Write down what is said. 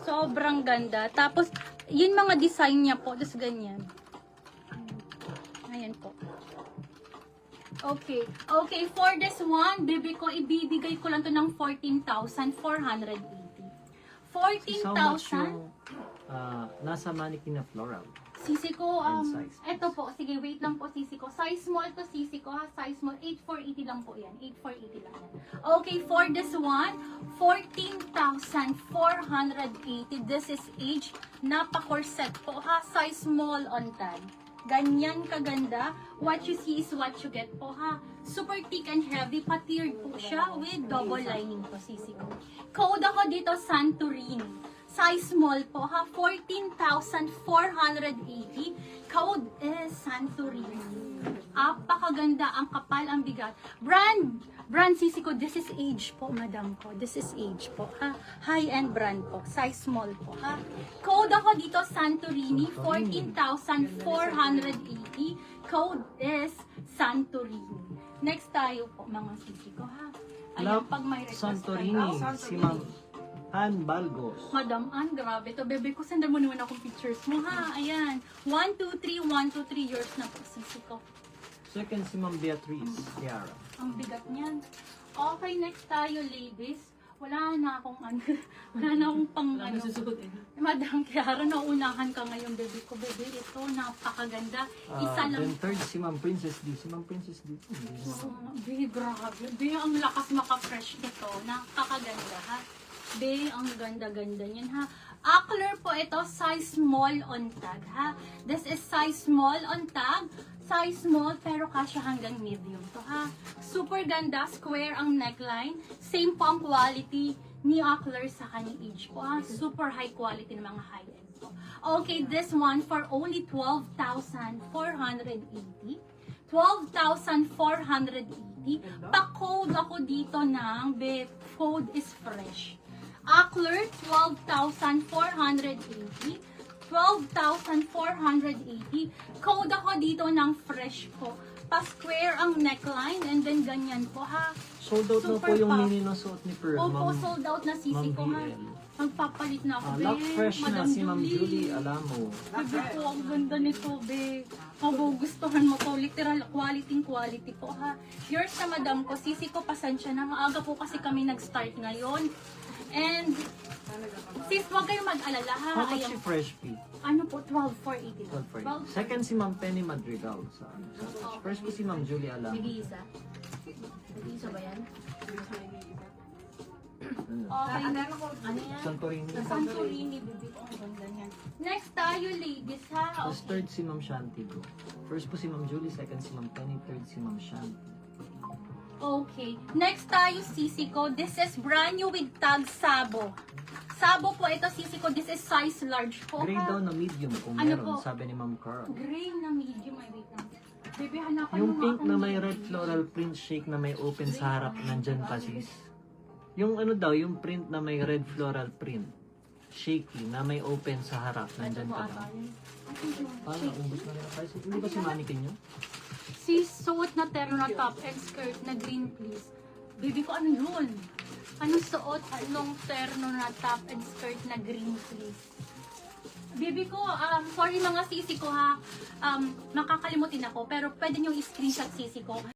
Sobrang ganda. Tapos, yun mga design niya po. Tapos ganyan. Ayan po. Okay. Okay, for this one, baby ko, ibibigay ko lang to ng 14,480. How much 14,000? yung nasa mannequin na floral? Sisi ko, size, eto po, sige, wait lang po, sisi ko. Size small to sisi ko, ha? Size small, 8,480 lang po yan. 8,480 lang yan. Okay, for this one, 14,480. This is age, napa-corset po, ha? Size small on tag. Ganyan kaganda. What you see is what you get po, ha? Super thick and heavy, patiered po siya with double lining po, sisi ko. Code ako dito, Santorini. Size small po, ha? 14,480. Code is Santorini. Apakaganda, ang kapal, ang bigat. Brand sisi ko, this is age po, madam ko. This is age po, ha? High-end brand po. Size small po, ha? Code ako dito, Santorini. 14,480. Code is Santorini. Next tayo po, mga sisi ko, ha? Ayan, pag may request Santorini, tayo. si Ma'am Ann Balgos. Madam Ann, grabe to. Bebe ko, sendan mo naman akong pictures mo, ha? Ayan. 1, 2, 3, 1, 2, 3 years na po, sisi ko. Second si Ma'am Beatrice Tiara. Ang bigat niyan. Okay, next tayo, ladies. Wala na akong wala na akong pang Madam Kiara, naunahan ka ngayon, bebe ko. Bebe, ito, napakaganda. Isa lang. Then third si Ma'am Princess D. Si Ma'am Princess D. Be, grabe. Be, ang lakas maka-fresh nito. Nakakaganda, ha? Be, ang ganda-ganda niyan, ha? Acler po ito, size small on tag, ha? This is size small on tag. Size small, pero kasya hanggang medium to, ha? Super ganda, square ang neckline. Same po ang quality ni Acler sa kanyang age po, ha? Super high quality ng mga high-end po. Okay, this one for only 12,480. 12,480. Pa-code ako dito ng code is fresh. Acler, 12,480. 12,480. Code ako dito ng fresh po. Pa-square ang neckline and then ganyan po, ha? Sold out na po Super yung puff. mini na suot ni Pearl. Opo, sold out na sisi Ma'am ko, ha? BL. Magpapalit na ako, be. Lock fresh na Madam si Ma'am Julie Alamo. Sabi po, ang ganda nito, be. Magugustuhan mo to. Literal, quality po, ha? Yours na, madam ko. Sisi ko, pasensya na. Maaga po kasi kami nag-start ngayon. And, sis, huwag kayong mag-alala, ha? How much Ayan. si Fresh Pea? Ano po? 12,480 lang. 12 Second si Ma'am Penny Madrigal. First ko si Ma'am Julie Alamo. Nag-iisa? Nag-iisa ba yan? Ano? Okay. Ano yan? Santorini. Santorini, bibi ko. Ang ganda niyan. Next tayo, ladies, ha? Tapos Okay. third si Ma'am Shanti Go. First po si Ma'am Julie, second si Ma'am Penny, third si Ma'am Shanti. Okay. Next tayo, sisi ko. This is brand new with tag Sabo. Sabo po ito, sisi ko. This is size large po. Gray ha? daw na medium kung Ano meron, po? sabi ni Ma'am Carl. Gray na medium. Ay, wait lang. Baby, hanapan Yung mo pink akong na may medium. red floral print shake na may open sa harap, nandyan pa sis. Yung ano daw, yung print na may red floral print. Shaky na may open sa harap, nandyan Ito po pa ata daw. yun. Paano, ubus na nila tayo. Hindi ba si mannequin nyo? Si suot na terno na top and skirt na green, please. Baby ko, ano yun? Ano suot nung terno na top and skirt na green, please? Baby ko, sorry mga sisi ko, ha. Makakalimutin ako, pero pwede nyo i-screenshot sisi ko.